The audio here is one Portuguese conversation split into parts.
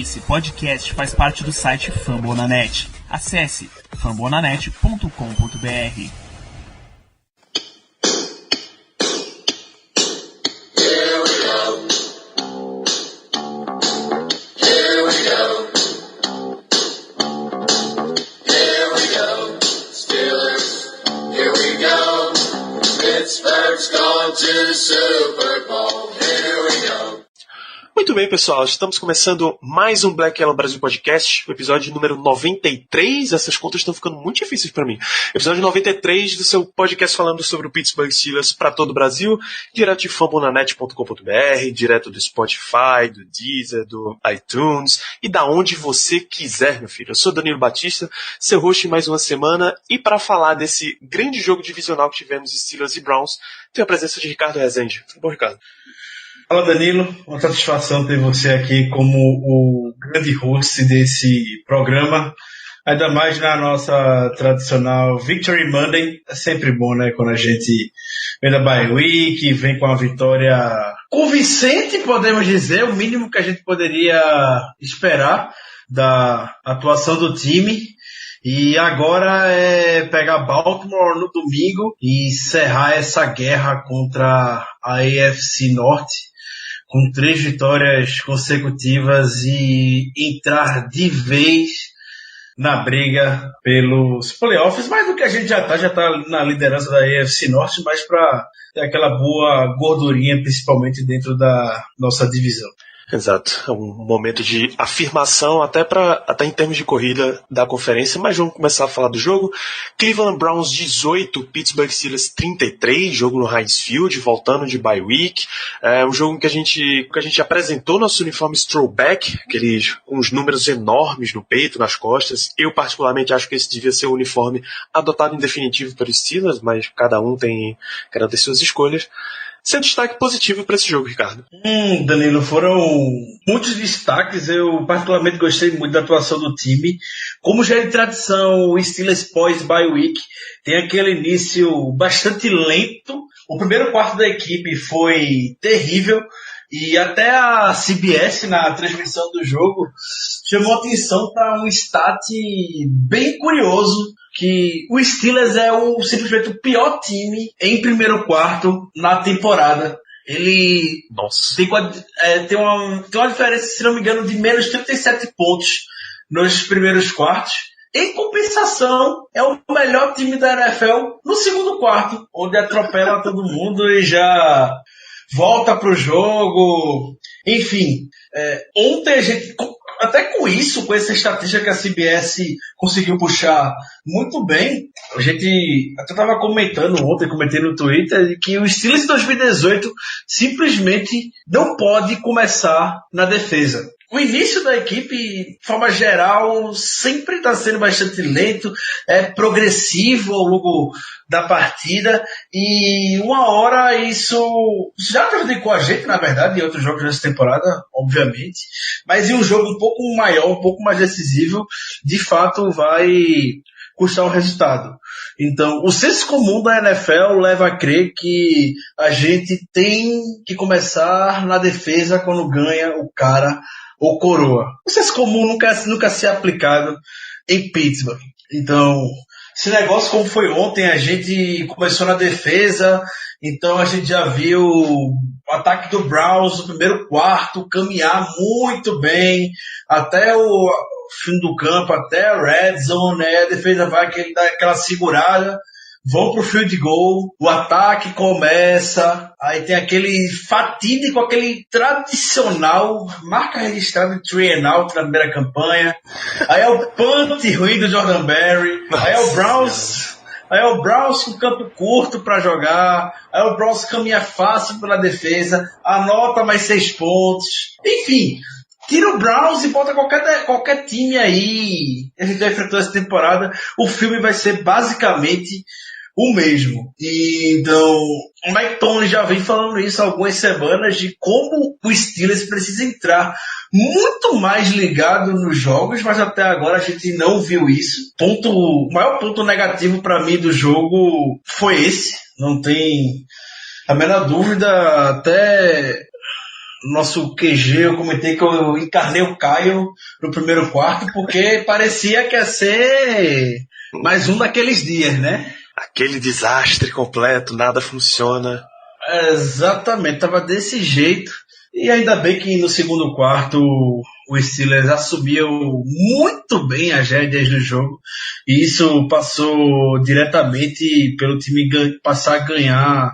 Esse podcast faz parte do site Fambonanet. Acesse fambonanet.com.br. Pittsburgh's gone to the Super Bowl. Here we go. Muito bem, pessoal. Estamos começando mais um Black Yellow Brasil Podcast, o episódio número 93. Essas contas estão ficando muito difíceis para mim. Episódio 93 do seu podcast falando sobre o Pittsburgh Steelers para todo o Brasil, direto de fambonanet.com.br, direto do Spotify, do Deezer, do iTunes e da onde você quiser, meu filho. Eu sou Danilo Batista, seu host mais uma semana, e para falar desse grande jogo divisional que tivemos Steelers e Browns, tenho a presença de Ricardo Rezende. Tudo bom, Ricardo? Fala, Danilo, uma satisfação ter você aqui como o grande host desse programa, ainda mais na nossa tradicional Victory Monday. É sempre bom, né, quando a gente vem da bye week, vem com uma vitória convincente, podemos dizer, o mínimo que a gente poderia esperar da atuação do time. E agora é pegar Baltimore no domingo e encerrar essa guerra contra a AFC Norte com 3 vitórias consecutivas e entrar de vez na briga pelos playoffs, mais do que a gente já tá na liderança da AFC Norte, mas para ter aquela boa gordurinha, principalmente dentro da nossa divisão. Exato, é um momento de afirmação até em termos de corrida da conferência, mas vamos começar a falar do jogo. Cleveland Browns 18, Pittsburgh Steelers 33, jogo no Heinz Field, voltando de bye week. É um jogo que a gente apresentou nosso uniforme throwback, aqueles com os números enormes no peito, nas costas. Eu particularmente acho que esse devia ser o uniforme adotado em definitivo pelos Steelers, mas cada um tem suas escolhas. Seu destaque positivo para esse jogo, Ricardo? Danilo, foram muitos destaques. Eu particularmente gostei muito da atuação do time. Como já é de tradição, o Steelers pós-bye week tem aquele início bastante lento. O primeiro quarto da equipe foi terrível e até a CBS, na transmissão do jogo, chamou atenção para um stat bem curioso, que o Steelers é simplesmente o pior time em primeiro quarto na temporada. Ele tem uma diferença, se não me engano, de menos 37 pontos nos primeiros quartos. Em compensação, é o melhor time da NFL no segundo quarto, onde atropela todo mundo e já volta pro jogo. Enfim, ontem a gente, até com essa estatística que a CBS conseguiu puxar muito bem, a gente até estava comentei no Twitter, que o Steelers de 2018 simplesmente não pode começar na defesa. O início da equipe, de forma geral, sempre está sendo bastante lento, é progressivo ao longo da partida, e uma hora isso já prejudicou a gente, na verdade, em outros jogos dessa temporada, obviamente, mas em um jogo um pouco maior, um pouco mais decisivo, de fato vai custar um resultado. Então, o senso comum da NFL leva a crer que a gente tem que começar na defesa quando ganha o cara ou coroa. O senso comum nunca ser aplicado em Pittsburgh. Então, esse negócio como foi ontem, a gente começou na defesa, então a gente já viu o ataque do Browns no primeiro quarto caminhar muito bem, até o fim do campo, até a red zone, né? A defesa vai dar aquela segurada, vão pro field goal, o ataque começa, aí tem aquele fatídico, aquele tradicional, marca registrada de 3 and out na primeira campanha, aí é o punt ruim do Jordan Berry, aí é o Browns com campo curto para jogar, aí o Browns caminha fácil pela defesa, anota mais 6 pontos, enfim. Tira o Browns e bota qualquer time aí. A gente já enfrentou essa temporada. O filme vai ser basicamente o mesmo. E, então, o Mike Tomlin já vem falando isso há algumas semanas, de como o Steelers precisa entrar muito mais ligado nos jogos, mas até agora a gente não viu isso. O maior ponto negativo para mim do jogo foi esse. Não tem a menor dúvida, até nosso QG, eu comentei que eu encarnei o Caio no primeiro quarto, porque parecia que ia ser mais um daqueles dias, né? Aquele desastre completo, nada funciona. Exatamente, tava desse jeito. E ainda bem que no segundo quarto o Steelers assumiu muito bem as rédeas do jogo. E isso passou diretamente pelo time passar a ganhar,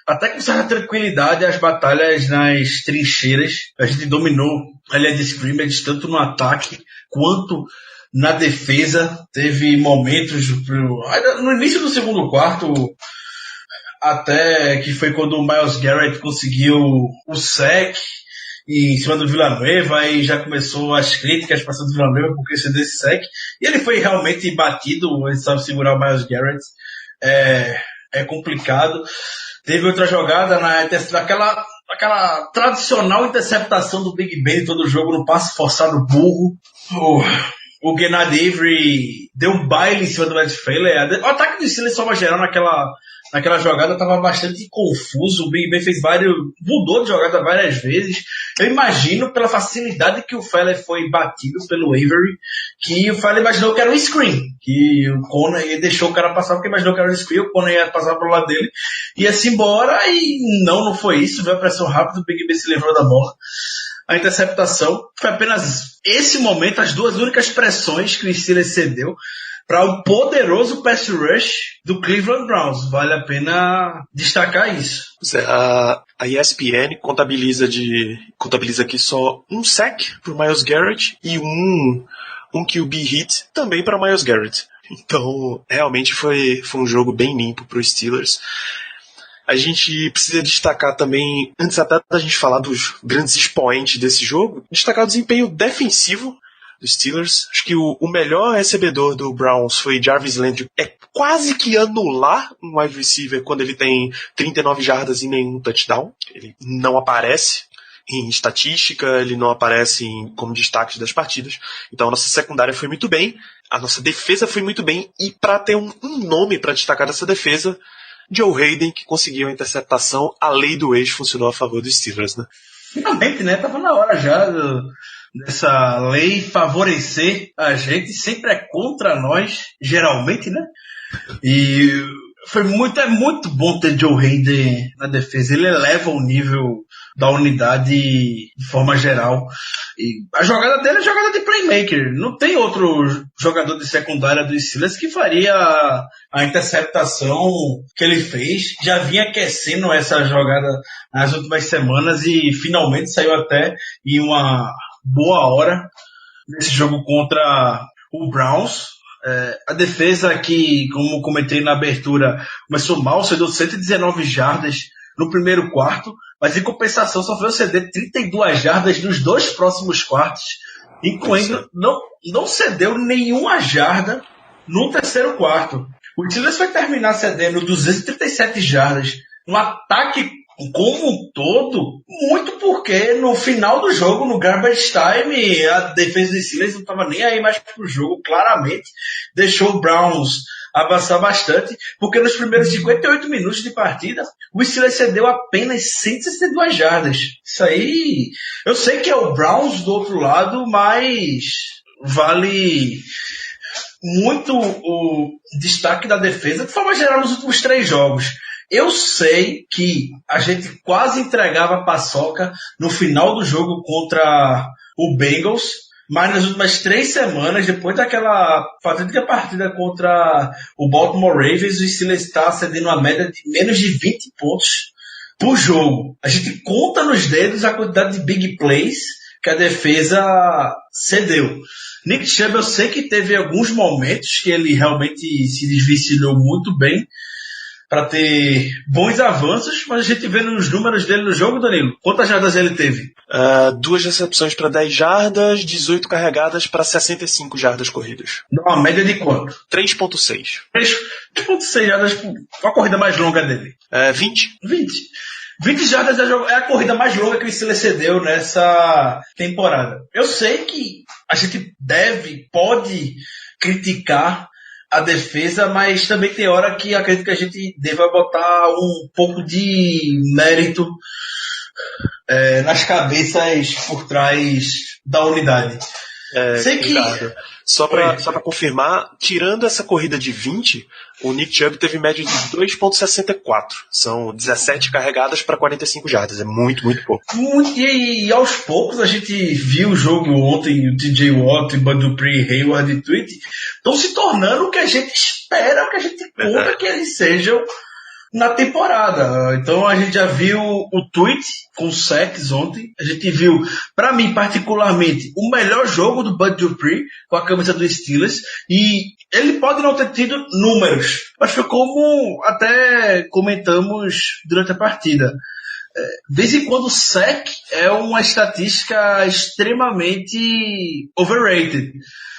até com certa tranquilidade, as batalhas nas trincheiras. A gente dominou a linha de scrimmage, tanto no ataque quanto na defesa. Teve momentos no início do segundo quarto, até que foi quando o Myles Garrett conseguiu o sack em cima do Villanueva, e já começou as críticas para o Villanueva por causa desse sack. E ele foi realmente batido, ele sabe segurar o Myles Garrett. É complicado. Teve outra jogada aquela tradicional interceptação do Big Ben todo jogo, no passe forçado burro. O Gennady Avery deu um baile em cima do Matt Failer. O ataque do Steelers, de forma geral, naquela jogada estava bastante confuso. O Big Ben mudou de jogada várias vezes. Eu imagino, pela facilidade que o Failer foi batido pelo Avery, que o Failer imaginou que era um screen, que o Conner deixou o cara passar porque imaginou que era um screen, o Conner ia passar pro lado dele, ia-se embora, e não foi isso. Veio a pressão rápida, o Big Ben se livrou da bola. A interceptação foi apenas esse momento, as duas únicas pressões que o Steelers cedeu para o poderoso pass rush do Cleveland Browns. Vale a pena destacar isso. A ESPN contabiliza aqui só um sack para o Myles Garrett e um QB hit também para o Myles Garrett. Então, realmente foi um jogo bem limpo para os Steelers. A gente precisa destacar também, antes até da gente falar dos grandes expoentes desse jogo, destacar o desempenho defensivo dos Steelers. Acho que o melhor recebedor do Browns foi Jarvis Landry. É quase que anular um wide receiver quando ele tem 39 jardas e nenhum touchdown. Ele não aparece em estatística, ele não aparece como destaque das partidas. Então a nossa secundária foi muito bem, a nossa defesa foi muito bem, e para ter um nome para destacar dessa defesa, Joe Hayden, que conseguiu a interceptação, a lei do ex funcionou a favor dos Steelers, né? Finalmente, né? Tava na hora já dessa lei favorecer a gente, sempre é contra nós, geralmente, né? E é muito bom ter Joe Hayden na defesa, ele eleva o nível da unidade de forma geral. E a jogada dele é jogada de playmaker. Não tem outro jogador de secundária do Steelers que faria a interceptação que ele fez. Já vinha aquecendo essa jogada nas últimas semanas e finalmente saiu até em uma boa hora nesse jogo contra o Browns. A defesa que, como comentei na abertura, começou mal, cedeu 119 jardas no primeiro quarto, mas em compensação sofreu ceder 32 jardas nos dois próximos quartos, incluindo não cedeu nenhuma jarda no terceiro quarto. O Steelers vai terminar cedendo 237 jardas. Um ataque como um todo, muito porque no final do jogo, no garbage time, a defesa do Steelers não estava nem aí mais pro jogo, claramente deixou o Browns avançar bastante, porque nos primeiros 58 minutos de partida, o Steelers cedeu apenas 162 jardas. Isso aí, eu sei que é o Browns do outro lado, mas vale muito o destaque da defesa, de forma geral, nos últimos 3 jogos. Eu sei que a gente quase entregava a paçoca no final do jogo contra o Bengals, mas nas últimas 3 semanas, depois daquela fatídica partida contra o Baltimore Ravens, o Steelers está cedendo uma média de menos de 20 pontos por jogo. A gente conta nos dedos a quantidade de big plays que a defesa cedeu. Nick Chubb, eu sei que teve alguns momentos que ele realmente se desvencilhou muito bem para ter bons avanços, mas a gente vê nos números dele no jogo, Danilo. Quantas jardas ele teve? 2 recepções para 10 jardas, 18 carregadas para 65 jardas corridas. Dá uma média de quanto? 3.6. 3.6 jardas por a corrida mais longa dele. 20. 20 jardas é a corrida mais longa que o Steelers cedeu nessa temporada. Eu sei que a gente pode criticar a defesa, mas também tem hora que acredito que a gente deva botar um pouco de mérito nas cabeças por trás da unidade. Sei que... Só pra confirmar, tirando essa corrida de 20, o Nick Chubb teve média de 2,64. São 17 carregadas para 45 jardas. É muito, muito pouco. E aos poucos a gente viu o jogo ontem, o TJ Watt, Bud Dupree, Hayward e Tweet estão se tornando o que a gente espera, o que a gente conta que eles sejam na temporada. Então a gente já viu o Tweet com sacks ontem. A gente viu, para mim particularmente, o melhor jogo do Bud Dupree com a camisa do Steelers. E ele pode não ter tido números, mas foi como até comentamos durante a partida. De vez em quando o sack é uma estatística extremamente overrated.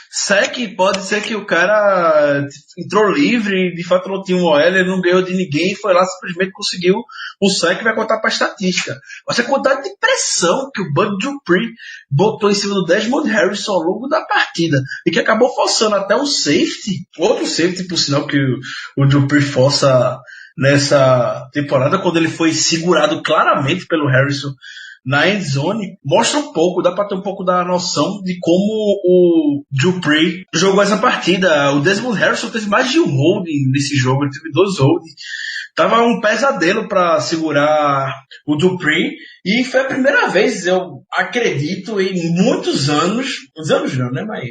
Sack pode ser que o cara entrou livre, de fato não tinha um OL, ele não ganhou de ninguém, foi lá simplesmente conseguiu um sack e vai contar para a estatística. Mas a quantidade de pressão que o Bud Dupree botou em cima do Desmond Harrison ao longo da partida e que acabou forçando até o safety, outro safety por sinal que o Dupree força nessa temporada, quando ele foi segurado claramente pelo Harrison na endzone, mostra um pouco, dá para ter um pouco da noção de como o Dupree jogou essa partida. O Desmond Harrison teve mais de um holding nesse jogo, ele teve 2 holdings. Tava um pesadelo para segurar o Dupree e foi a primeira vez, eu acredito, em muitos anos não, né, mas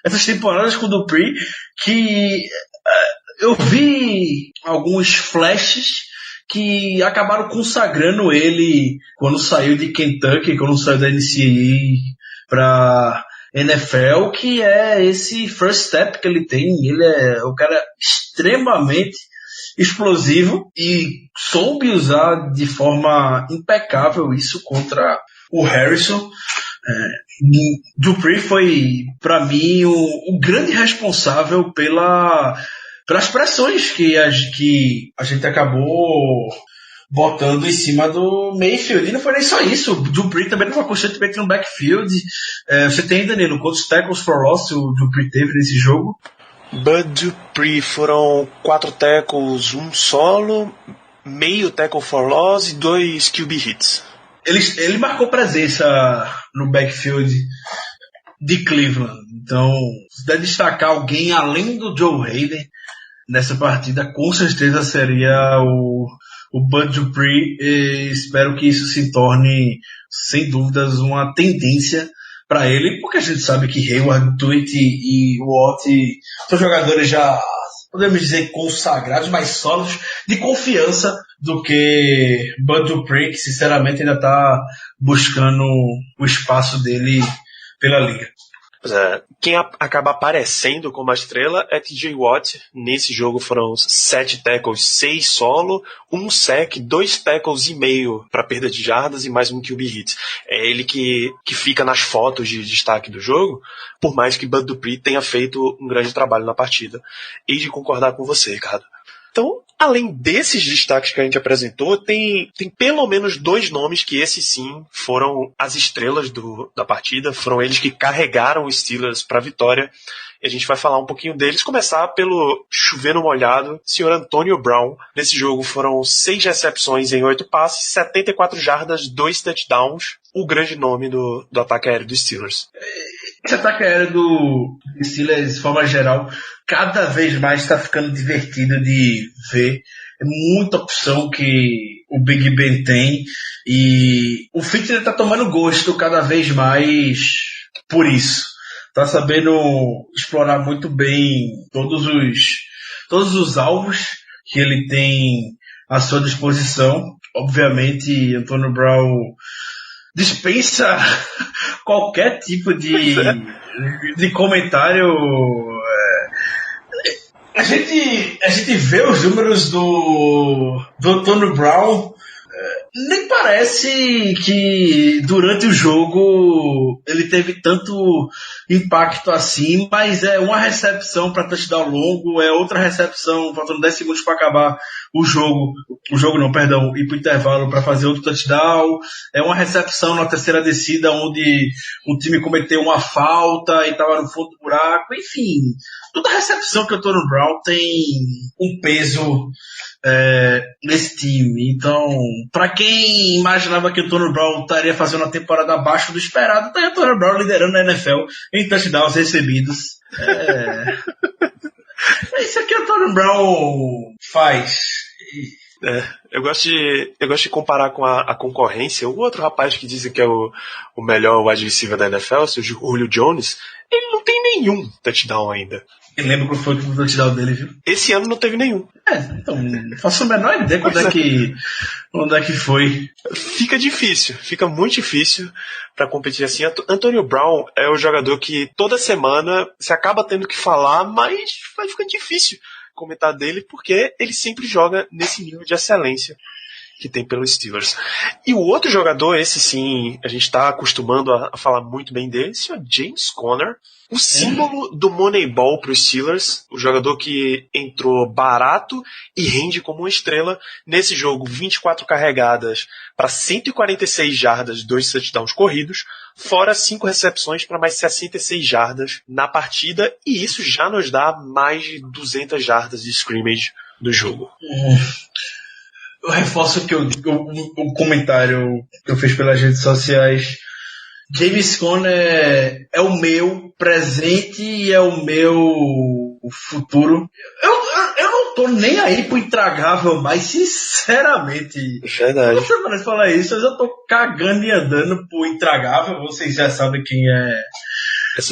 essas temporadas com o Dupree, que eu vi alguns flashes que acabaram consagrando ele quando saiu de Kentucky, quando saiu da NCAA para NFL, que é esse first step que ele tem. Ele é um cara extremamente explosivo e soube usar de forma impecável isso contra o Harrison. Dupree foi, para mim, o grande responsável pelas pressões que a gente acabou botando em cima do Mayfield. E não foi nem só isso. O Dupree também estava constantemente no backfield. Você tem, Danilo, quantos tackles for loss o Dupree teve nesse jogo? Bud Dupree foram 4 tackles, 1 solo, meio tackle for loss e 2 QB hits. Ele marcou presença no backfield de Cleveland. Então, se der destacar alguém além do Joe Hayden nessa partida, com certeza seria o Bud Dupree. E espero que isso se torne, sem dúvidas, uma tendência para ele, porque a gente sabe que Hayward, Tweet e Watt são jogadores já, podemos dizer, consagrados, mais sólidos, de confiança do que Bud Dupree, que sinceramente ainda está buscando o espaço dele pela liga. Quem acaba aparecendo como a estrela é TJ Watt. Nesse jogo foram 7 tackles, 6 solo, 1 sack, 2 tackles e meio para perda de jardas e mais um QB hit. É ele que fica nas fotos de destaque do jogo, por mais que Bud Dupree tenha feito um grande trabalho na partida. E de concordar com você, Ricardo. Então, além desses destaques que a gente apresentou, tem pelo menos 2 nomes que esses sim foram as estrelas da partida, foram eles que carregaram os Steelers para a vitória. E a gente vai falar um pouquinho deles, começar pelo chover no molhado, Sr. Antonio Brown. Nesse jogo foram 6 recepções em 8 passes, 74 jardas, 2 touchdowns, o grande nome do ataque aéreo dos Steelers. Esse ataque aéreo do Steelers, de forma geral, cada vez mais está ficando divertido de ver. É muita opção que o Big Ben tem e o Fitzgerald está tomando gosto cada vez mais por isso. Está sabendo explorar muito bem todos os alvos que ele tem à sua disposição. Obviamente, Antonio Brown dispensa qualquer tipo de comentário. A gente vê os números do Antonio Brown, nem parece que durante o jogo ele teve tanto impacto assim, mas é uma recepção para touchdown longo, é outra recepção faltando 10 segundos para acabar o jogo não, perdão, ir para o intervalo para fazer outro touchdown, é uma recepção na terceira descida onde o time cometeu uma falta e estava no fundo do buraco, enfim. Toda a recepção que o Antonio Brown tem um peso nesse time. Então, para quem imaginava que o Antonio Brown estaria fazendo uma temporada abaixo do esperado, tá aí o Antonio Brown liderando a NFL em touchdowns recebidos. É isso que o Antonio Brown faz. Eu gosto de comparar com a concorrência. O outro rapaz que dizem que é o melhor wide receiver da NFL, o Julio Jones, ele não tem nenhum touchdown ainda. Eu lembro qual foi o touchdown dele, viu? Esse ano não teve nenhum. Então, não faço a menor ideia onde é que foi. Fica muito difícil pra competir assim. Antonio Brown é o jogador que toda semana você acaba tendo que falar, mas vai ficando difícil comentar dele, porque ele sempre joga nesse nível de excelência que tem pelos Steelers. E o outro jogador, esse sim, a gente está acostumando a falar muito bem dele, esse é o James Conner, o símbolo do Moneyball para os Steelers, o jogador que entrou barato e rende como uma estrela. Nesse jogo, 24 carregadas para 146 jardas, 2 touchdowns corridos, fora 5 recepções para mais 66 jardas na partida, e isso já nos dá mais de 200 jardas de scrimmage do jogo. Eu reforço que o comentário que eu fiz pelas redes sociais. James Conner é o meu presente e é o meu futuro. Eu não tô nem aí pro intragável, mas sinceramente, verdade. Você parece falar isso, mas eu tô cagando e andando pro intragável. Vocês já sabem quem é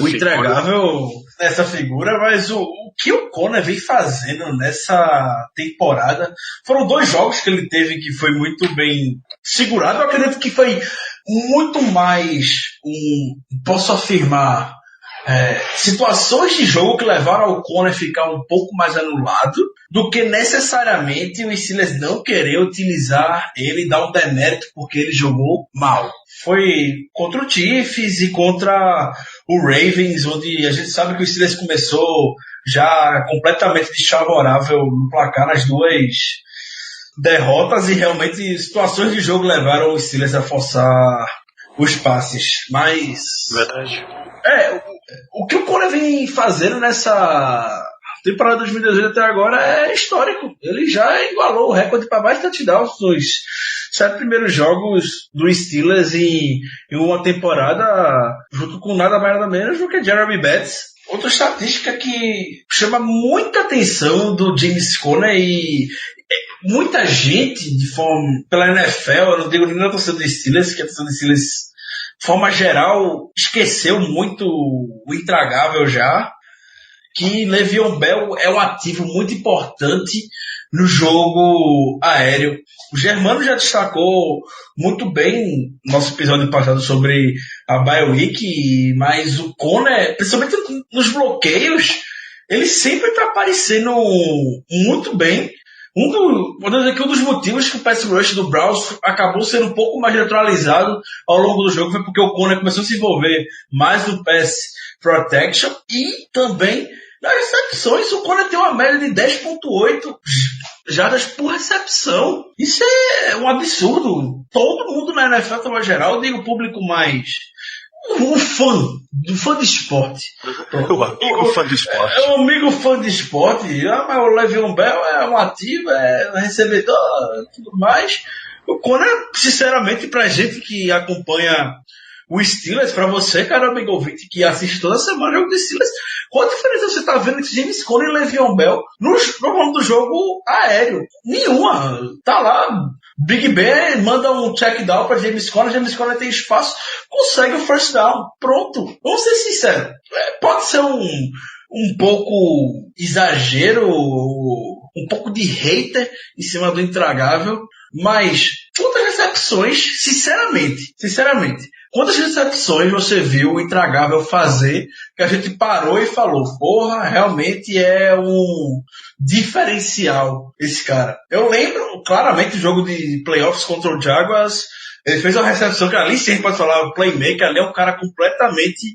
o intragável, essa figura, mas o que o Conner vem fazendo nessa temporada, foram 2 jogos que ele teve que foi muito bem segurado. Eu acredito que foi muito mais posso afirmar, situações de jogo que levaram ao Conner ficar um pouco mais anulado do que necessariamente o Steelers não querer utilizar ele e dar um demérito porque ele jogou mal. Foi contra o Chiefs e contra o Ravens, onde a gente sabe que o Steelers começou já completamente desfavorável no placar nas 2 derrotas, e realmente situações de jogo levaram o Steelers a forçar os passes. Mas verdade. O que o Conner vem fazendo nessa temporada 2018 até agora é histórico. Ele já igualou o recorde para mais touchdowns nos 7 primeiros jogos do Steelers em uma temporada, junto com nada mais nada menos do que Jeremy Betts. Outra estatística que chama muita atenção do James Conner, e muita gente pela NFL, eu não digo nem na torcida do Steelers, que a torcida do Steelers, de forma geral, esqueceu muito o intragável já, que Le'Veon Bell é um ativo muito importante no jogo aéreo. O Germano já destacou muito bem no nosso episódio passado sobre a bye week, mas o Conner, principalmente nos bloqueios, ele sempre está aparecendo muito bem. Vou dizer que um dos motivos que o pass rush do Browns acabou sendo um pouco mais neutralizado ao longo do jogo foi porque o Conner começou a se envolver mais no pass protection, e também nas recepções o Conner tem uma média de 10.8 jardas por recepção. Isso é um absurdo. Todo mundo na NFL, de forma geral, eu digo o público mais um fã de esporte. O amigo fã de esporte. É um amigo fã de esporte. Mas o Le'Veon Bell é um ativo, é um recebedor, tudo mais. O Conner, sinceramente, pra gente que acompanha o Steelers, pra você, cara, amigo ouvinte, que assiste toda semana o jogo do Steelers, qual a diferença você tá vendo entre James Conner e Le'Veon Bell no nome do jogo aéreo? Nenhuma. Tá lá, Big Ben manda um check down pra James Conner tem espaço, consegue o first down. Pronto. Vamos ser sinceros. Pode ser um pouco exagero, um pouco de hater em cima do intragável, mas quantas recepções, sinceramente, quantas recepções você viu o intragável fazer que a gente parou e falou, porra, realmente é um diferencial esse cara. Eu lembro claramente do jogo de playoffs contra o Jaguars, ele fez uma recepção que ali sim pode falar, o playmaker ali é um cara completamente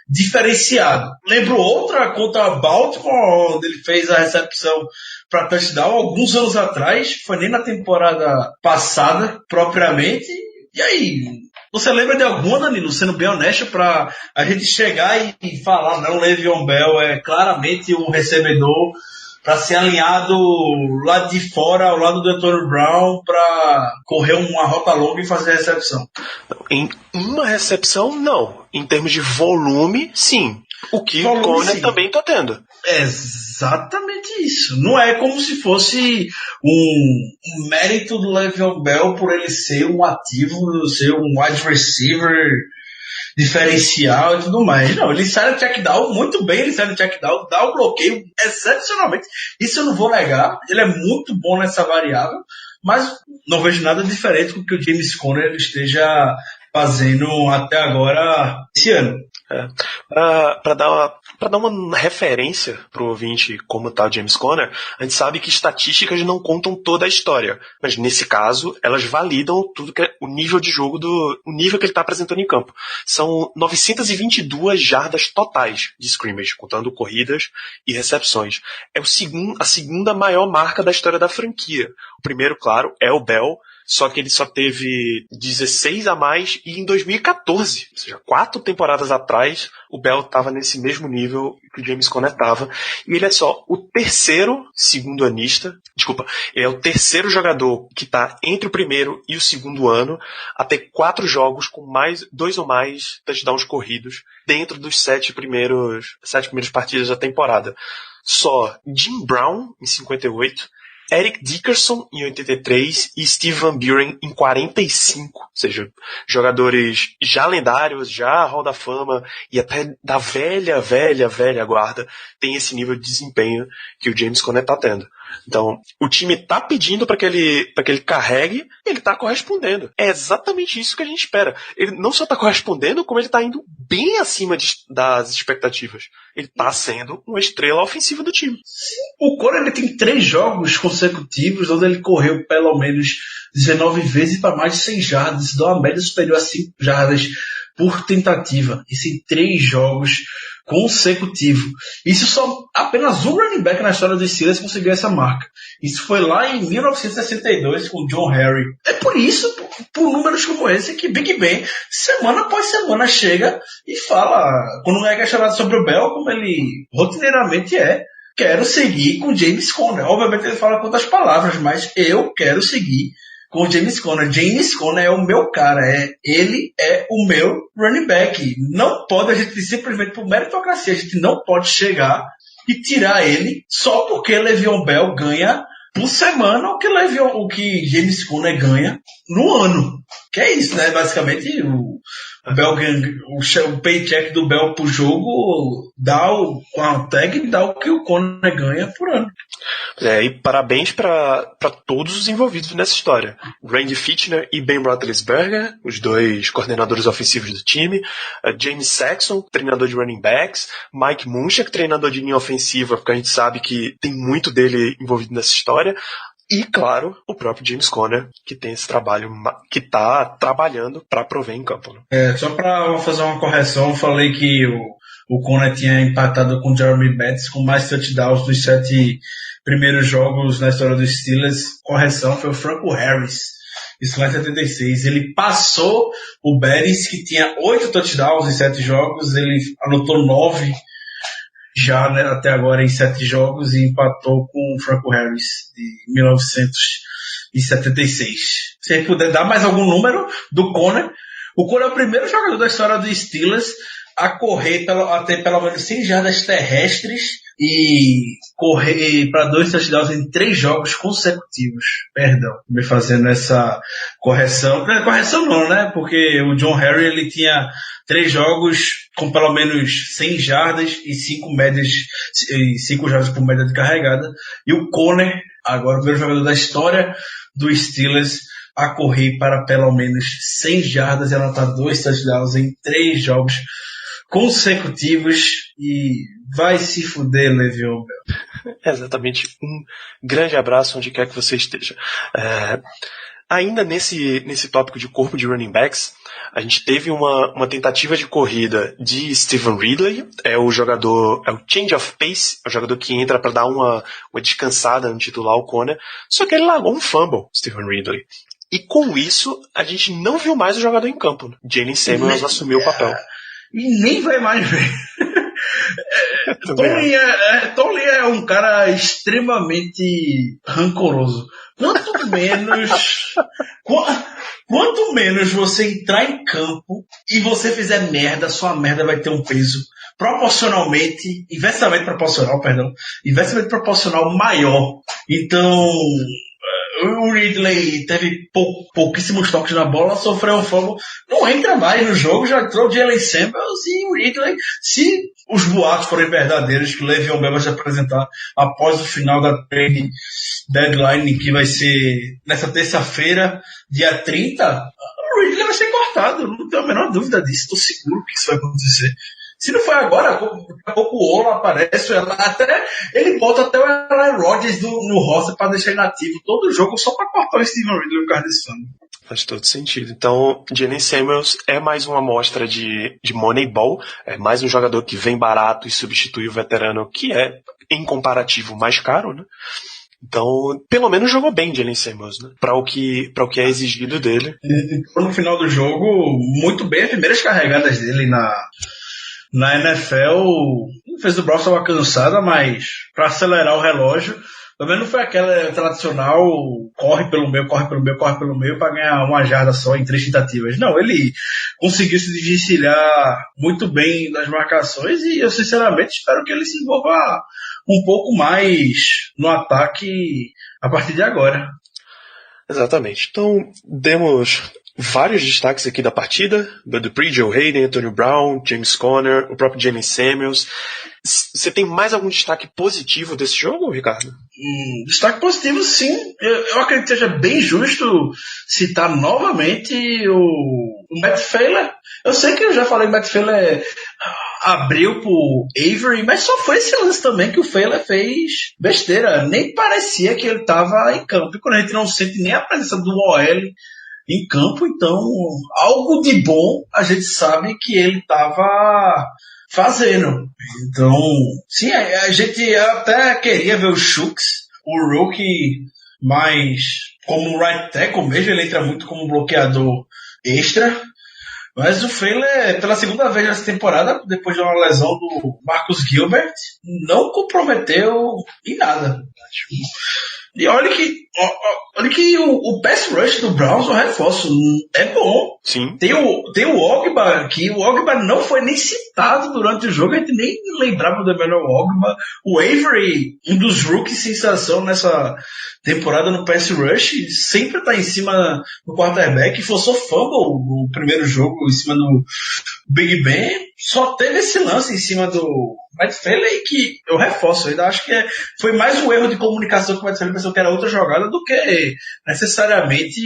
diferenciado. Lembro outra contra a Baltimore, onde ele fez a recepção para touchdown alguns anos atrás, foi nem na temporada passada propriamente. E aí, você lembra de alguma, Danilo, sendo bem honesto, pra a gente chegar e falar, não, Le'Veon Bell é claramente um recebedor para ser alinhado lá de fora, ao lado do Antonio Brown, para correr uma rota longa e fazer a recepção? Em uma recepção, não. Em termos de volume, sim. O que o Conner também está tendo. É exatamente isso. Não é como se fosse um mérito do Le'Veon Bell por ele ser um ativo, ser um wide receiver diferencial e tudo mais. Não, ele sai no check down muito bem, ele sai no check down, dá o bloqueio excepcionalmente. Isso eu não vou negar. Ele é muito bom nessa variável, mas não vejo nada diferente com o que o James Conner esteja fazendo até agora esse ano. Para dar uma referência pro ouvinte como tá o James Conner, a gente sabe que estatísticas não contam toda a história, mas nesse caso elas validam tudo que é o nível de jogo o nível que ele está apresentando em campo. São 922 jardas totais de scrimmage, contando corridas e recepções. É a segunda maior marca da história da franquia. O primeiro, claro, é o Bell, só que ele só teve 16 a mais e em 2014, ou seja, 4 temporadas atrás, o Bell estava nesse mesmo nível que o James Conner estava. E ele é só o terceiro ele é o terceiro jogador que está entre o primeiro e o segundo ano a ter 4 jogos com 2 ou mais touchdowns corridos dentro dos 7 primeiras partidas da temporada. Só Jim Brown, em 58, Eric Dickerson em 83 e Steve Van Buren em 45, ou seja, jogadores já lendários, já Hall da Fama e até da velha guarda tem esse nível de desempenho que o James Conner está tendo. Então, o time está pedindo para que ele carregue, ele está correspondendo. É exatamente isso que a gente espera. Ele não só está correspondendo, como ele está indo bem acima das expectativas. Ele está sendo uma estrela ofensiva do time. O Conner tem 3 jogos consecutivos onde ele correu pelo menos 19 vezes para mais de 100 jardas. Isso dá uma média superior a 5 jardas por tentativa. Isso em 3 jogos consecutivos. Isso só apenas um running back na história dos Steelers conseguiu essa marca. Isso foi lá em 1962 com o John Harry. É por isso, por números como esse, que Big Ben, semana após semana, chega e fala, quando é questionado sobre o Bell, como ele rotineiramente é, quero seguir com James Conner. Obviamente ele fala com outras palavras, mas eu quero seguir com James Conner. James Conner é o meu cara, ele é o meu running back. Não pode, a gente simplesmente por meritocracia, a gente não pode chegar e tirar ele só porque Le'Veon Bell ganha por semana o que James Conner ganha no ano. Que é isso, né? Basicamente o paycheck do Bell por jogo com a tag dá o que o Conner ganha por ano. E parabéns para todos os envolvidos nessa história. Randy Fitchner e Ben Roethlisberger, os 2 coordenadores ofensivos do time, James Saxon, treinador de running backs, Mike Munchak, treinador de linha ofensiva, porque a gente sabe que tem muito dele envolvido nessa história. E, claro, o próprio James Conner, que tem esse trabalho, que está trabalhando para prover em campo. Né? Só para fazer uma correção, eu falei que o Conner tinha empatado com o Jeremy Betts com mais touchdowns dos 7 primeiros jogos na história dos Steelers. Correção, foi o Franco Harris. Isso lá em 76. Ele passou o Betts, que tinha 8 touchdowns em 7 jogos. Ele anotou 9 já, né, até agora em 7 jogos e empatou com o Franco Harris de 1976. Se ele puder dar mais algum número do Conner, o Conner é o primeiro jogador da história dos Steelers a correr a ter pelo menos 100 jardas terrestres e correr para 2 touchdowns em 3 jogos consecutivos. Perdão, me fazendo essa correção. Correção não, né? Porque o John Harry ele tinha 3 jogos com pelo menos 100 jardas e 5 jardas por média de carregada. E o Conner, agora o primeiro jogador da história do Steelers a correr para pelo menos 100 jardas e anotar 2 touchdowns em 3 jogos consecutivos. E vai se fuder, Le'Veon Bell. Exatamente. Um grande abraço onde quer que você esteja. Ainda nesse tópico de corpo de running backs, a gente teve uma tentativa de corrida de Stevan Ridley, é o change of pace, é o jogador que entra para dar uma descansada no titular, o Conner, só que ele largou um fumble, Stevan Ridley. E com isso, a gente não viu mais o jogador em campo. Né? Jalen Samuels assumiu o papel. E nem vai mais ver. Tom Lee é um cara extremamente rancoroso. Quanto menos você entrar em campo e você fizer merda, sua merda vai ter um peso inversamente proporcional maior. Então, o Ridley teve pouquíssimos toques na bola, sofreu um fumble, não entra mais no jogo, já entrou o Jalen Samuels e o Ridley, se os boatos forem verdadeiros que o Le'Veon Bell vai se apresentar após o final da trade deadline, que vai ser nessa terça-feira, dia 30, o Ridley vai ser cortado, não tenho a menor dúvida disso, estou seguro que isso vai acontecer. Se não for agora, daqui a pouco o Olo aparece, ele bota até o Aaron Rodgers no roster para deixar inativo todo jogo só para cortar o Steven Ridley no caso desse fã. Faz todo sentido. Então, Jalen Samuels é mais uma amostra de Moneyball, é mais um jogador que vem barato e substitui o veterano, que é, em comparativo, mais caro, né? Então, pelo menos jogou bem Jalen Samuels, né? Para o que é exigido dele. No final do jogo, muito bem as primeiras carregadas dele na NFL, fez o Browns estava cansada, mas para acelerar o relógio, também não foi aquela tradicional corre pelo meio para ganhar uma jarda só em 3 tentativas. Não, ele conseguiu se desvencilhar muito bem das marcações e eu sinceramente espero que ele se envolva um pouco mais no ataque a partir de agora. Exatamente. Então, demos vários destaques aqui da partida: Bud Dupree, Joe Hayden, Antonio Brown, James Conner, o próprio Jalen Samuels. Você tem mais algum destaque positivo desse jogo, Ricardo? Destaque positivo, sim. Eu acredito que seja bem justo citar novamente o Matt Failer. Eu sei que eu já falei que o Matt Failer abriu pro Avery, mas só foi esse lance também que o Failer fez besteira. Nem parecia que ele estava em campo. E quando a gente não sente nem a presença do OL em campo, então algo de bom a gente sabe que ele estava fazendo. Então, sim, a gente até queria ver o Shooks, o rookie, mas como right tackle mesmo, ele entra muito como bloqueador extra. Mas o Failer, pela segunda vez nessa temporada, depois de uma lesão do Marcus Gilbert, não comprometeu em nada. E olha que o pass rush do Browns, o reforço, é bom. Sim. Tem o Ogba aqui, o Ogba não foi nem citado durante o jogo, a gente nem lembrava do Emmanuel Ogba. O Avery, um dos rookies sensação nessa temporada no pass rush, sempre tá em cima do quarterback, forçou fumble no primeiro jogo em cima do Big Ben, só teve esse lance em cima do Matt Failer, que eu reforço, eu ainda acho que foi mais um erro de comunicação que o Matt Failer pensou que era outra jogada do que necessariamente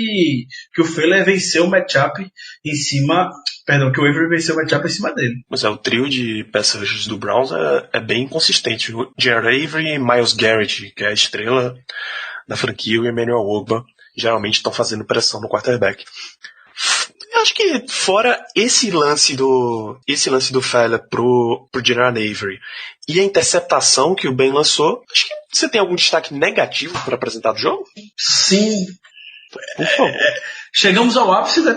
que o Failer venceu o matchup em cima, que o Avery venceu o matchup em cima dele. Mas o trio de pass rushes do Browns é bem consistente. O Jared Avery e Myles Garrett, que é a estrela da franquia, e o Emmanuel Ogba geralmente estão fazendo pressão no quarterback. Eu acho que fora esse lance do Fowler pro Jared Avery e a interceptação que o Ben lançou, acho que você tem algum destaque negativo para apresentar do jogo? Sim. Por favor. Chegamos ao ápice do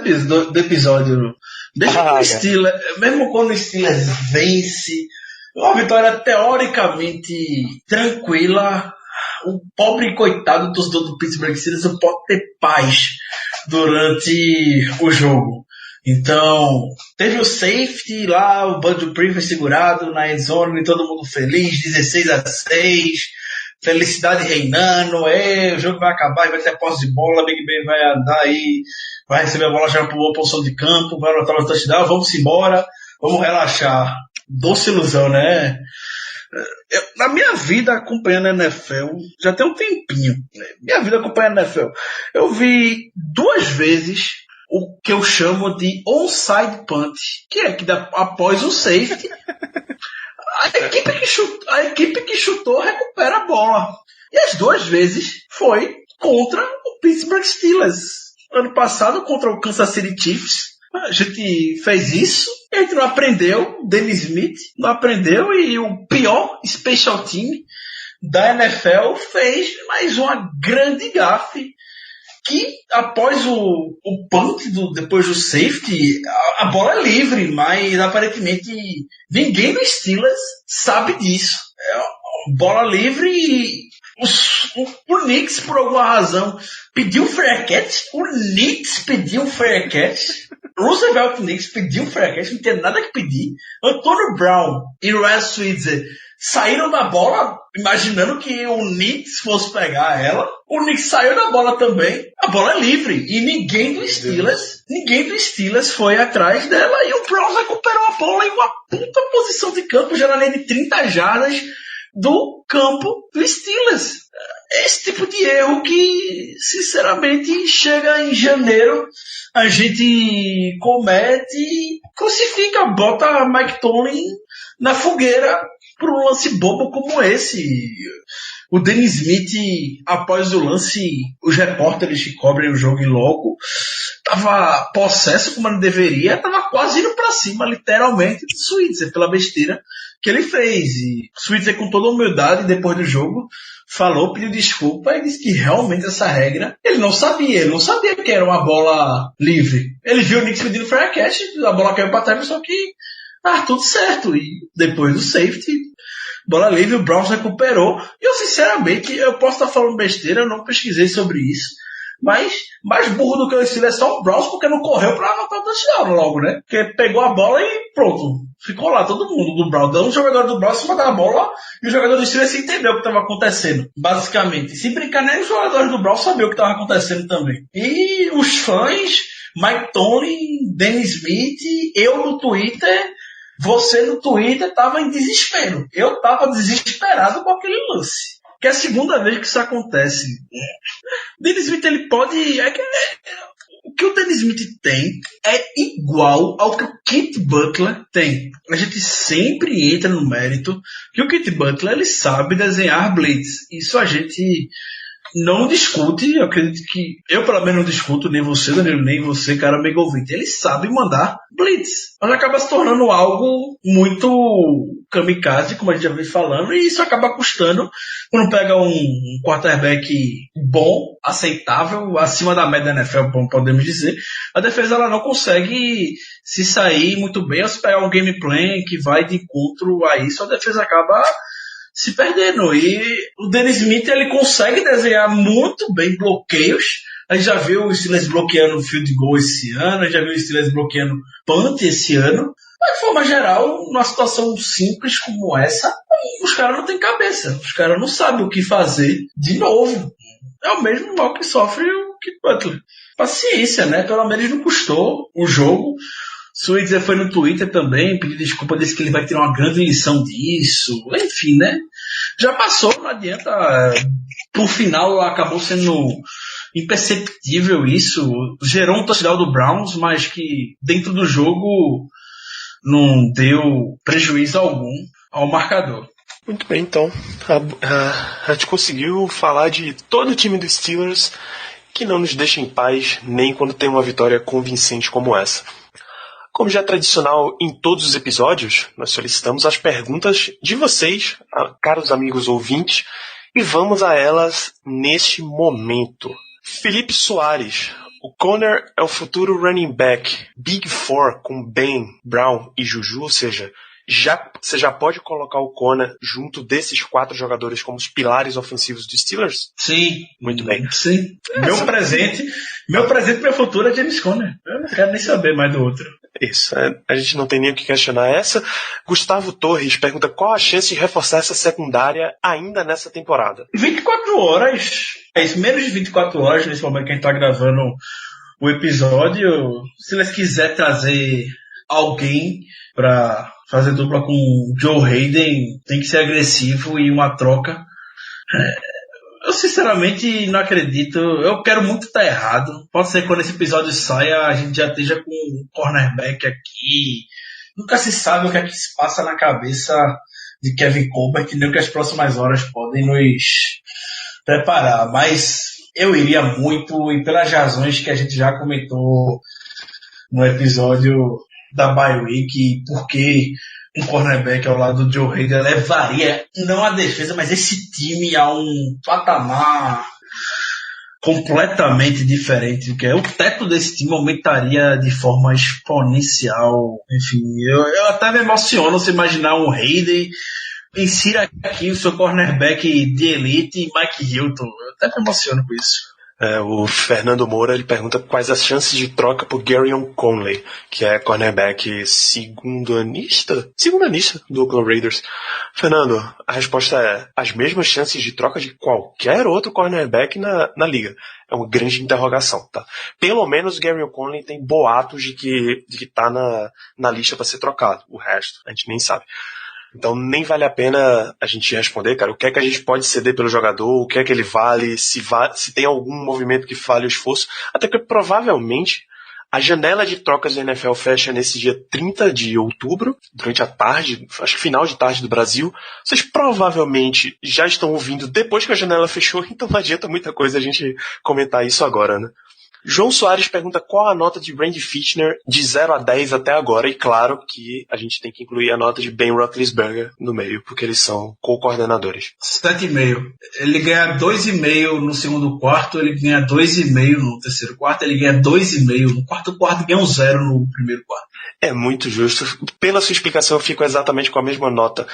episódio. Mesmo quando o Steelers vence, uma vitória teoricamente tranquila, o pobre coitado do torcedor do Pittsburgh Steelers não pode ter paz durante o jogo. Então, teve o safety lá, o Bud Dupree foi segurado na endzone, todo mundo feliz, 16-6, felicidade reinando, o jogo vai acabar, vai ter posse de bola, Big Ben vai andar aí, vai receber a bola já para uma posição de campo, vai anotar no touchdown, vamos embora, vamos relaxar. Doce ilusão, né? Na minha vida acompanhando a NFL, já tem um tempinho, minha vida acompanhando a NFL, eu vi 2 vezes o que eu chamo de onside punt, que é que dá após o safety, a equipe que chutou recupera a bola. E as 2 vezes foi contra o Pittsburgh Steelers. Ano passado contra o Kansas City Chiefs, a gente fez isso, e a gente não aprendeu, Dennis Smith não aprendeu, e o pior special team da NFL fez mais uma grande gafe, que após o punt, depois do safety, a bola é livre, mas aparentemente ninguém do Steelers sabe disso. Bola livre e o Knicks, por alguma razão, pediu fair catch. O Knicks pediu fair catch. Roosevelt Knicks pediu fair catch, não tem nada que pedir. Antônio Brown e Ryan Switzer saíram da bola, imaginando que o Knicks fosse pegar ela. O Knicks saiu da bola também. A bola é livre. E ninguém do Steelers foi atrás dela. E o Browns recuperou a bola em uma puta posição de campo, já na linha de 30 jardas do campo do Steelers. Esse tipo de erro que, sinceramente, chega em janeiro, a gente comete e crucifica, bota Mike Tomlin na fogueira por um lance bobo como esse. O Dennis Smith, após o lance, os repórteres que cobrem o jogo em loco, tava possesso como ele deveria, tava quase indo pra cima, literalmente, de Switzer, pela besteira que ele fez. E Switzer, com toda a humildade, depois do jogo, falou, pediu desculpa e disse que realmente essa regra, ele não sabia que era uma bola livre. Ele viu o Knicks pedindo fair catch, a bola caiu pra trás, só que tudo certo. E depois do safety, bola livre, o Browns recuperou. E eu, sinceramente, eu posso estar falando besteira, eu não pesquisei sobre isso, mas mais burro do que o Steelers é só o Browns, porque não correu pra anotar o touchdown logo, né? Porque pegou a bola e pronto. Ficou lá todo mundo do Browns. Um jogador do Browns cima da bola e o jogador do Steelers entendeu o que estava acontecendo, basicamente. Se brincar, nem os jogadores do Browns sabiam o que estava acontecendo também. E os fãs, Mike Tomlin, Dennis Smith, eu no Twitter, você no Twitter, tava em desespero. Eu tava desesperado com aquele lance. Que é a segunda vez que isso acontece. Dennis Smith, ele pode... O que o Dennis Smith tem é igual ao que o Kent Butler tem. A gente sempre entra no mérito que o Kent Butler, ele sabe desenhar blitz. Isso a gente não discute. Eu acredito que... Eu, pelo menos, não discuto, nem você, Danilo, nem você, cara, amigo ouvinte. Ele sabe mandar blitz. Mas acaba se tornando algo muito kamikaze, como a gente já vem falando, e isso acaba custando quando pega um quarterback bom, aceitável, acima da média da NFL, podemos dizer. A defesa, ela não consegue se sair muito bem, ou se pegar um game plan que vai de encontro a isso, a defesa acaba se perdendo. E o Dennis Smith, ele consegue desenhar muito bem bloqueios. A gente já viu o Steelers bloqueando o field goal esse ano, a gente já viu o Steelers bloqueando punt esse ano. Mas, de forma geral, numa situação simples como essa, os caras não têm cabeça. Os caras não sabem o que fazer de novo. É o mesmo mal que sofre o Kent Butler. Paciência, né? Pelo menos não custou o jogo. Switzer foi no Twitter também, pediu desculpa, disse que ele vai tirar uma grande lição disso. Enfim, né? Já passou, não adianta. Pro final acabou sendo imperceptível isso. Gerou um touchdown do Browns, mas que dentro do jogo não deu prejuízo algum ao marcador. Muito bem, então. A gente conseguiu falar de todo o time dos Steelers que não nos deixa em paz nem quando tem uma vitória convincente como essa. Como já é tradicional em todos os episódios, nós solicitamos as perguntas de vocês, caros amigos ouvintes, e vamos a elas neste momento. Felipe Soares. O Conner é o futuro running back Big Four com Ben, Brown e Juju, ou seja, você já pode colocar o Conner junto desses 4 jogadores como os pilares ofensivos dos Steelers? Sim. Muito bem. Sim. Meu presente para o futuro é James Conner. Eu não quero nem saber mais do outro. Isso, a gente não tem nem o que questionar essa. Gustavo Torres pergunta qual a chance de reforçar essa secundária ainda nessa temporada. 24 horas. É isso, menos de 24 horas nesse momento que a gente está gravando o episódio. Se eles quiserem trazer alguém para fazer dupla com o Joe Hayden, tem que ser agressivo e uma troca. Eu sinceramente não acredito. Eu quero muito estar errado. Pode ser que quando esse episódio saia a gente já esteja com um cornerback aqui. Nunca se sabe o que é que se passa na cabeça de Kevin Colbert, nem o que as próximas horas podem nos preparar. Mas eu iria muito, e pelas razões que a gente já comentou no episódio da bye week, porque um cornerback ao lado do Joe Hayden levaria, não a defesa, mas esse time a um patamar completamente diferente, que é o teto desse time aumentaria de forma exponencial. Enfim, eu até me emociono se imaginar um Hayden. Insira aqui o seu cornerback de elite, Mike Hilton. Eu até me emociono com isso. O Fernando Moura ele pergunta quais as chances de troca por Garyon Conley, que é cornerback segundo-anista do Oakland Raiders. Fernando, a resposta é as mesmas chances de troca de qualquer outro cornerback na liga. É uma grande interrogação, tá? Pelo menos o Garyon Conley tem boatos de que tá na lista para ser trocado. O resto, a gente nem sabe. Então nem vale a pena a gente responder, cara, o que é que a gente pode ceder pelo jogador, o que é que ele vale, se tem algum movimento que fale o esforço, até que provavelmente a janela de trocas da NFL fecha nesse dia 30 de outubro, durante a tarde, acho que final de tarde do Brasil. Vocês provavelmente já estão ouvindo depois que a janela fechou, então não adianta muita coisa a gente comentar isso agora, né? João Soares pergunta qual a nota de Randy Fitchner de 0 a 10 até agora, e claro que a gente tem que incluir a nota de Ben Roethlisberger no meio, porque eles são co-coordenadores. 7,5. Ele ganha 2,5 no segundo quarto, ele ganha 2,5 no terceiro quarto, ele ganha 2,5 no quarto quarto, ganha 0 no primeiro quarto. É muito justo. Pela sua explicação eu fico exatamente com a mesma nota.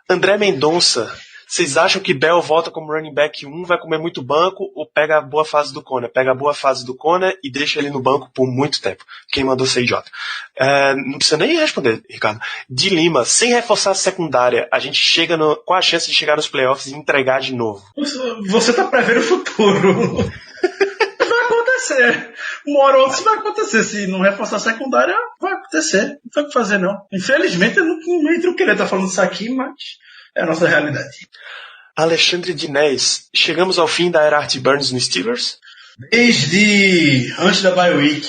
André Mendonça, vocês acham que Bell volta como running back 1, vai comer muito banco, ou pega a boa fase do Conner? Pega a boa fase do Conner e deixa ele no banco por muito tempo. Quem mandou ser idiota? Não precisa nem responder, Ricardo. De Lima, sem reforçar a secundária, a gente chega qual a chance de chegar nos playoffs e entregar de novo? Você tá prevendo o futuro. Vai acontecer. Uma hora ou outra isso vai acontecer. Se não reforçar a secundária, vai acontecer. Não tem o que fazer, não. Infelizmente, eu não queria estar falando isso aqui, mas é a nossa realidade. Alexandre Dinés, chegamos ao fim da era Art Burns no Steelers? Desde antes da bye week.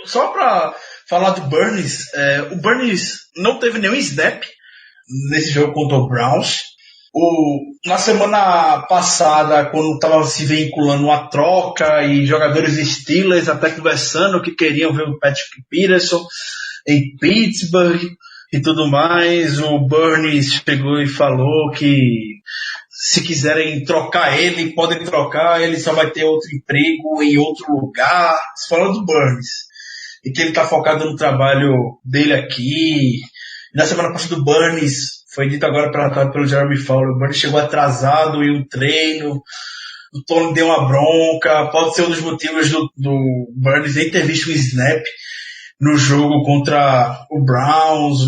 Só pra falar do Burns, o Burns não teve nenhum snap nesse jogo contra o Browns. Na semana passada, quando estava se vinculando uma troca e jogadores Steelers até conversando que queriam ver o Patrick Peterson em Pittsburgh e tudo mais, o Burns pegou e falou que se quiserem trocar ele, podem trocar, ele só vai ter outro emprego em outro lugar. Falando do Burns, e que ele está focado no trabalho dele aqui. Na semana passada do Burns, foi dito agora pelo Jeremy Fowler, o Burns chegou atrasado em um treino, o Tony deu uma bronca, pode ser um dos motivos do Burns nem ter visto um snap no jogo contra o Browns.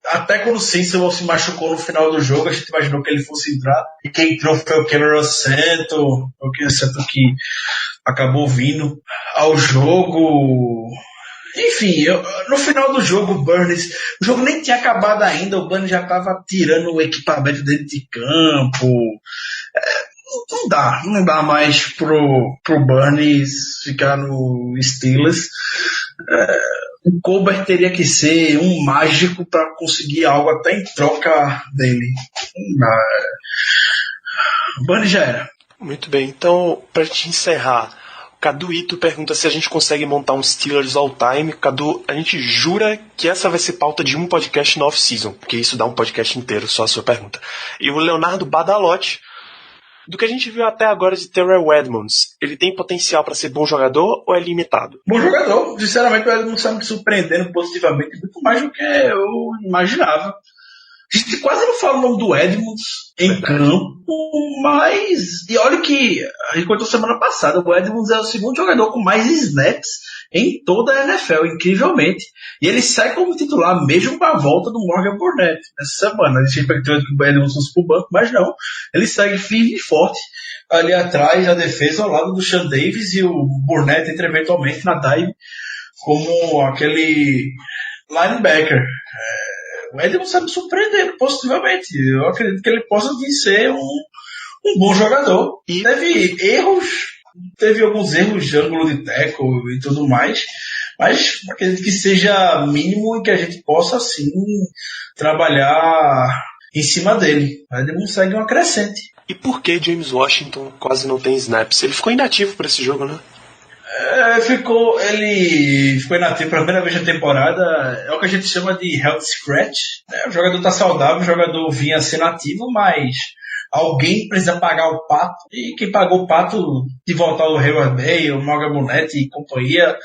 Até quando o Sensible se machucou no final do jogo, a gente imaginou que ele fosse entrar. E quem entrou foi o Cameron Santo, que acabou vindo ao jogo. Enfim, no final do jogo, o jogo nem tinha acabado ainda, o Burns já estava tirando o equipamento dele de campo. Não dá mais pro Burns ficar no Steelers. O Colbert teria que ser um mágico para conseguir algo até em troca dele. O Burns já era. Muito bem, então, para te encerrar, o Cadu Ito pergunta se a gente consegue montar um Steelers all-time. Cadu, a gente jura que essa vai ser pauta de um podcast no off-season, porque isso dá um podcast inteiro, só a sua pergunta. E o Leonardo Badalotti, do que a gente viu até agora de Terrell Edmonds, ele tem potencial para ser bom jogador ou é limitado? Bom jogador. Sinceramente, o Edmonds está me surpreendendo positivamente muito mais do que eu imaginava. A gente quase não fala o nome do Edmonds em campo, mas... E olha que a gente contou semana passada, o Edmonds é o segundo jogador com mais snaps em toda a NFL, incrivelmente. E ele sai como titular, mesmo com a volta do Morgan Burnett nessa semana. A gente expectou que o Edmonds fosse pro banco, mas não. Ele segue firme e forte ali atrás, na defesa, ao lado do Sean Davis, e o Burnett entra eventualmente na dive como aquele linebacker. O Edmonds está me surpreendendo positivamente. Eu acredito que ele possa vir ser um bom jogador. E teve alguns erros de ângulo de tackle e tudo mais, mas acredito que seja mínimo e que a gente possa, sim, trabalhar em cima dele. O Edmonds segue uma crescente. E por que James Washington quase não tem snaps? Ele ficou inativo para esse jogo, né? Ele ficou inativo pela primeira vez na temporada. É o que a gente chama de health scratch. O jogador está saudável, o jogador vinha sendo ativo, mas alguém precisa pagar o pato, e quem pagou o pato de voltar o Hayward Bay, o Morgan Burnett e companhia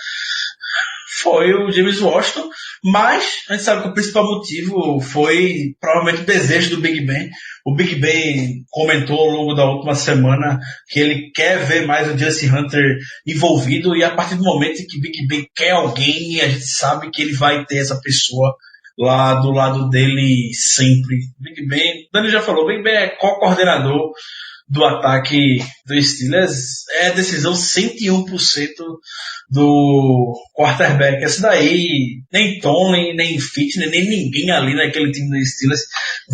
foi o James Washington, mas a gente sabe que o principal motivo foi provavelmente o desejo do Big Ben. O Big Ben comentou ao longo da última semana que ele quer ver mais o Justin Hunter envolvido, e a partir do momento em que o Big Ben quer alguém, a gente sabe que ele vai ter essa pessoa lá do lado dele sempre. Big Ben, o Dani já falou, o Big Ben é co-coordenador do ataque do Steelers, é decisão 101% do quarterback. Essa daí, nem Tomlin, nem Fitner, nem ninguém ali naquele time do Steelers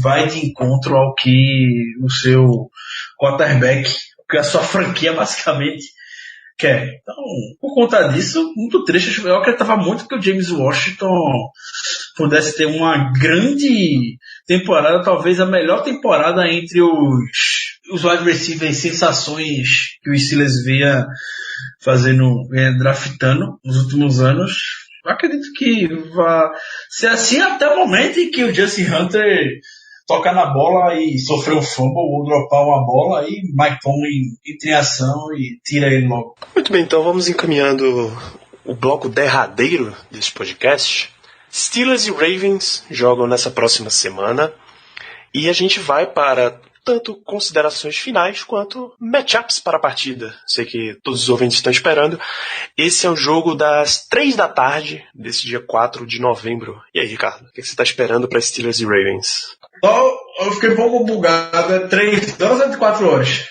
vai de encontro ao que o seu quarterback, que a sua franquia basicamente quer. Então, por conta disso, muito triste. Eu acreditava muito que o James Washington pudesse ter uma grande temporada, talvez a melhor temporada entre os wide receivers sensações que o Steelers vinha fazendo, draftando nos últimos anos. Eu acredito que vai ser assim até o momento em que o Justin Hunter tocar na bola e sofrer um fumble ou dropar uma bola, e Mike Tomlin entra em ação e tira ele logo. Muito bem, então vamos encaminhando o bloco derradeiro desse podcast. Steelers e Ravens jogam nessa próxima semana e a gente vai para tanto considerações finais quanto matchups para a partida. Sei que todos os ouvintes estão esperando. Esse é o jogo das 3 da tarde desse dia 4 de novembro. E aí, Ricardo, o que você está esperando para Steelers e Ravens? Eu fiquei um pouco bugado. É 3 horas ou de 4 horas?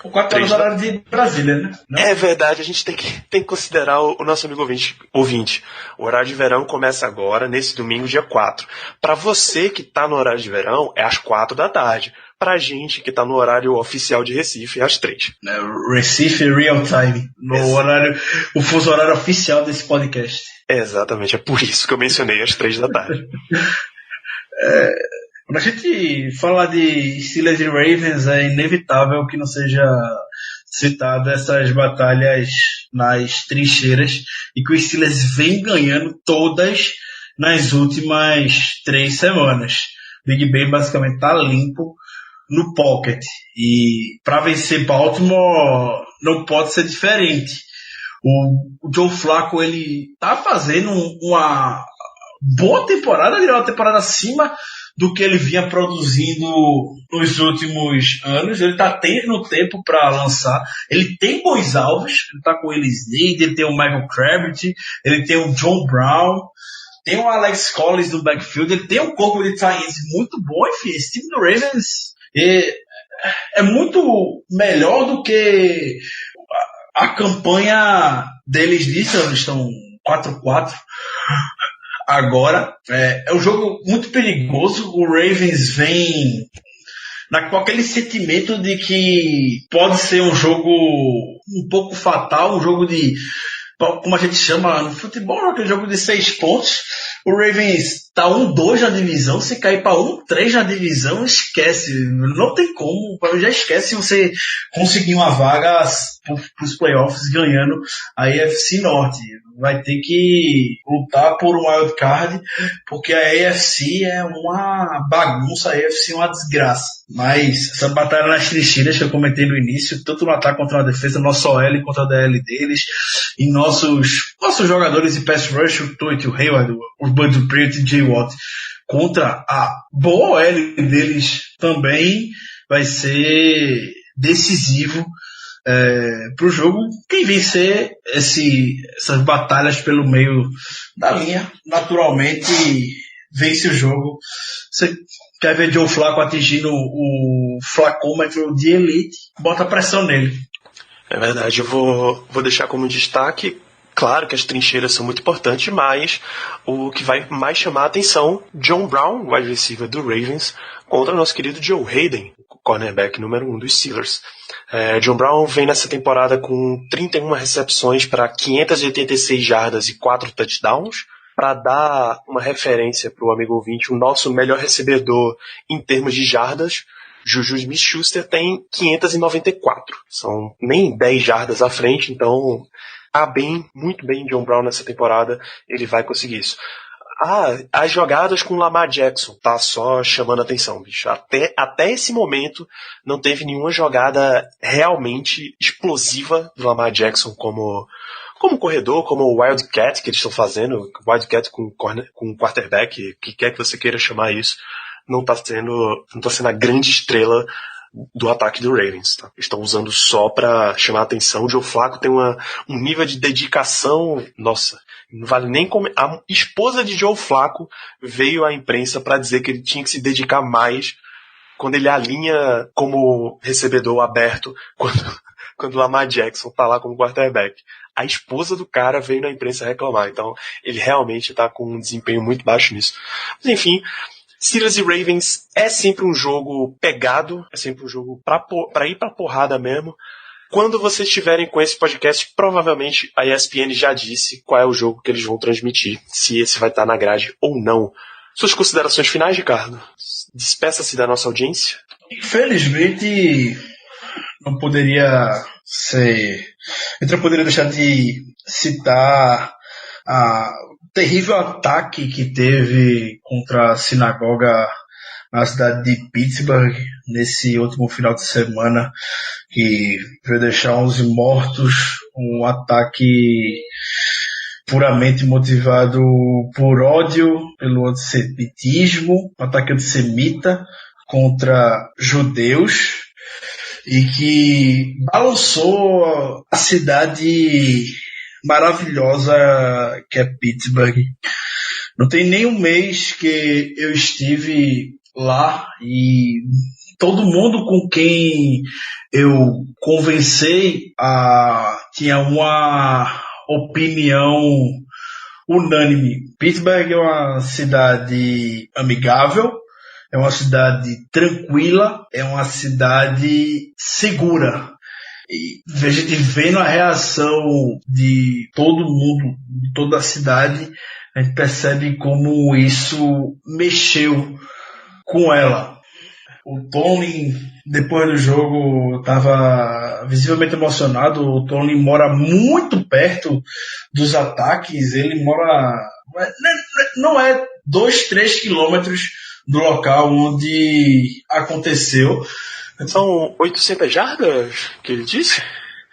4 horas horário de Brasília, né? Não? É verdade, a gente tem que considerar o nosso amigo ouvinte. O horário de verão começa agora, nesse domingo, dia 4. Para você que está no horário de verão, é às 4 da tarde. Pra gente que tá no horário oficial de Recife, é às 3. Recife Real Time. O fuso horário oficial desse podcast. Exatamente, é por isso que eu mencionei às 3 da tarde. Quando a gente fala de Steelers e Ravens, é inevitável que não seja citado essas batalhas nas trincheiras, e que o Steelers vem ganhando todas nas últimas 3 semanas. Big Ben basicamente tá limpo no pocket, e para vencer Baltimore não pode ser diferente. O Joe Flacco, ele tá fazendo uma boa temporada, uma temporada acima do que ele vinha produzindo nos últimos anos. Ele tá tendo tempo para lançar, ele tem bons alvos, ele tá com o Ellis Snead, ele tem o Michael Crabtree, ele tem o John Brown, tem o Alex Collins no backfield, ele tem um corpo de tight ends muito bom. Enfim, esse time do Ravens é muito melhor do que a campanha deles disso. Eles estão 4-4 agora. É um jogo muito perigoso. O Ravens vem com aquele sentimento de que pode ser um jogo um pouco fatal, um jogo de, como a gente chama no futebol, aquele jogo de 6 pontos. O Ravens tá 1-2 na divisão. Se cair para 1-3 na divisão, esquece. Não tem como. Já esquece você conseguir uma vaga para os playoffs ganhando a AFC Norte. Vai ter que lutar por um wild card, porque a AFC é uma bagunça, a AFC é uma desgraça. Mas essa batalha nas trincheiras que eu comentei no início, tanto no ataque contra a defesa, nosso OL contra a DL deles, e nossos jogadores de pass rush, o Tuitt, o Hayward, o Bud Dupree e o Jay Watt, contra a boa OL deles, também vai ser decisivo para o jogo. Quem vencer essas batalhas pelo meio da linha, naturalmente vence o jogo. Você quer ver Joe Flacco atingindo o flacômetro de elite, bota pressão nele. É verdade, eu vou deixar como destaque, claro que as trincheiras são muito importantes, mas o que vai mais chamar a atenção, John Brown, wide receiver do Ravens, contra o nosso querido Joe Hayden, cornerback número 1 dos Steelers. John Brown vem nessa temporada com 31 recepções para 586 jardas e 4 touchdowns. Para dar uma referência para o amigo ouvinte, o nosso melhor recebedor em termos de jardas, Juju Smith-Schuster, tem 594. São nem 10 jardas à frente, então tá muito bem John Brown nessa temporada, ele vai conseguir isso. as jogadas com Lamar Jackson tá só chamando a atenção, bicho. Até esse momento não teve nenhuma jogada realmente explosiva do Lamar Jackson como corredor, como o Wildcat que eles estão fazendo, Wildcat com quarterback, que quer que você queira chamar isso, não tá sendo a grande estrela do ataque do Ravens, tá? Estão usando só pra chamar a atenção. O Joe Flacco tem um nível de dedicação, nossa, não vale nem como. A esposa de Joe Flacco veio à imprensa pra dizer que ele tinha que se dedicar mais quando ele alinha como recebedor aberto quando o Lamar Jackson tá lá como quarterback. A esposa do cara veio na imprensa reclamar, então ele realmente tá com um desempenho muito baixo nisso. Mas enfim, Steelers e Ravens é sempre um jogo pegado, é sempre um jogo pra ir pra porrada mesmo. Quando vocês estiverem com esse podcast, provavelmente a ESPN já disse qual é o jogo que eles vão transmitir, se esse vai estar na grade ou não. Suas considerações finais, Ricardo? Despeça-se da nossa audiência. Infelizmente, não poderia ser... Eu não poderia deixar de citar o terrível ataque que teve contra a sinagoga na cidade de Pittsburgh nesse último final de semana, que veio deixar 11 mortos, um ataque puramente motivado por ódio, pelo antissemitismo, um ataque antissemita contra judeus, e que balançou a cidade maravilhosa que é Pittsburgh. Não tem nem um mês que eu estive lá e todo mundo com quem eu conversei tinha uma opinião unânime. Pittsburgh é uma cidade amigável, é uma cidade tranquila, é uma cidade segura. E a gente vendo a reação de todo mundo, de toda a cidade, a gente percebe como isso mexeu com ela. O Tony, depois do jogo, estava visivelmente emocionado. O Tony mora muito perto dos ataques. Ele mora... Não é 2-3 quilômetros do local onde aconteceu. São 800 jardas que ele disse?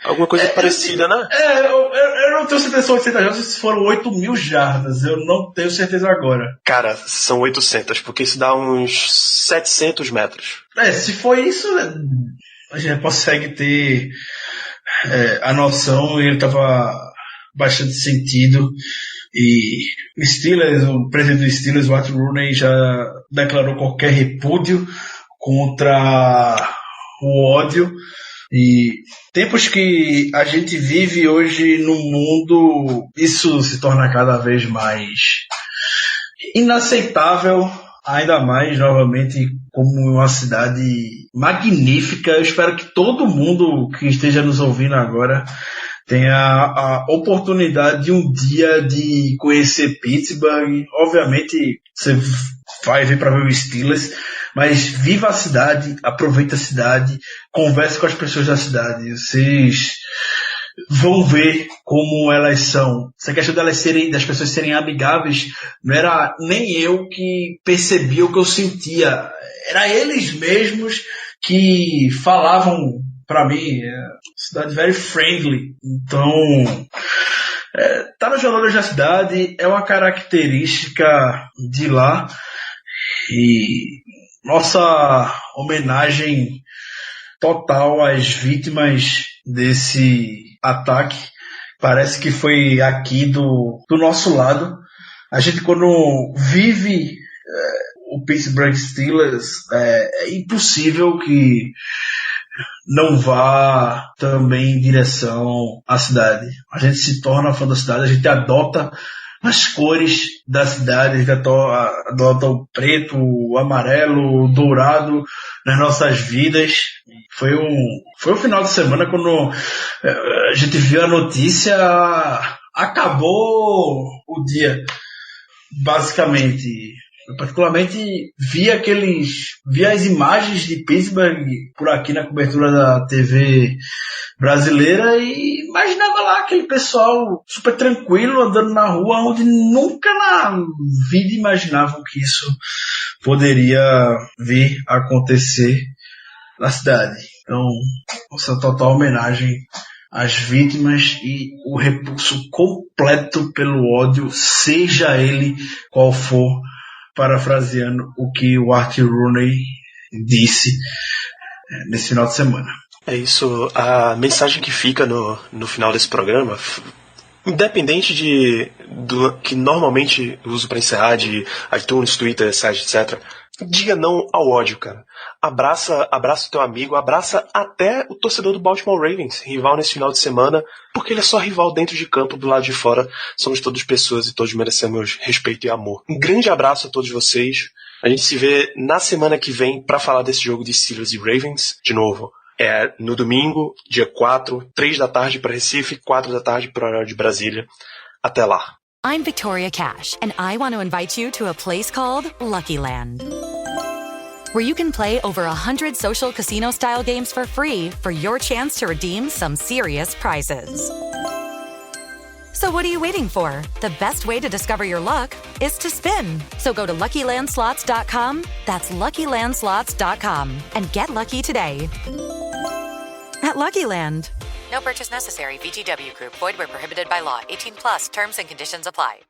Alguma coisa parecida, né? Eu não tenho certeza se são 800 jardas, se foram 8.000 jardas. Eu não tenho certeza agora. Cara, são 800, porque isso dá uns 700 metros. Se for isso, a gente consegue ter a noção, e ele estava bastante sentido. E o presidente do Steelers, o Art Rooney, já declarou qualquer repúdio contra o ódio. E tempos que a gente vive hoje no mundo, isso se torna cada vez mais inaceitável, ainda mais novamente como uma cidade magnífica. Eu espero que todo mundo que esteja nos ouvindo agora tenha a oportunidade de um dia de conhecer Pittsburgh. Obviamente você vai vir para ver o Steelers, mas viva a cidade, aproveita a cidade, converse com as pessoas da cidade. Vocês vão ver como elas são. Essa questão das pessoas serem amigáveis, não era nem eu que percebia o que eu sentia. Era eles mesmos que falavam para mim, cidade very friendly. Então, tá nos jogadores da cidade, é uma característica de lá. E nossa homenagem total às vítimas desse ataque. Parece que foi aqui do nosso lado. A gente, quando vive o Pittsburgh Steelers, é impossível que não vá também em direção à cidade. A gente se torna fã da cidade, a gente adota as cores da cidade, a gente adota o preto, o amarelo, o dourado nas nossas vidas. Foi um final de semana quando a gente viu a notícia, acabou o dia. Basicamente, Eu particularmente vi as imagens de Pittsburgh por aqui na cobertura da TV brasileira e imaginava lá aquele pessoal super tranquilo andando na rua, onde nunca na vida imaginavam que isso poderia vir a acontecer na cidade. Então, essa total homenagem às vítimas e o repulso completo pelo ódio, seja ele qual for, parafraseando o que o Art Rooney disse nesse final de semana. É isso, a mensagem que fica no final desse programa, independente do que normalmente eu uso para encerrar, de iTunes, Twitter, site, etc., diga não ao ódio, cara. Abraça o teu amigo, abraça até o torcedor do Baltimore Ravens, rival nesse final de semana, porque ele é só rival dentro de campo, do lado de fora. Somos todas pessoas e todos merecemos respeito e amor. Um grande abraço a todos vocês. A gente se vê na semana que vem para falar desse jogo de Steelers e Ravens. De novo, é no domingo, dia 4, 3 da tarde para Recife, 4 da tarde para o horário de Brasília. Até lá. I'm Victoria Cash, and I want to invite you to a place called Lucky Land, where you can play over 100 social casino-style games for free for your chance to redeem some serious prizes. So what are you waiting for? The best way to discover your luck is to spin. So go to LuckyLandSlots.com, that's LuckyLandSlots.com, and get lucky today. At Lucky Land. No purchase necessary. VGW Group. Void where prohibited by law. 18+. Terms and conditions apply.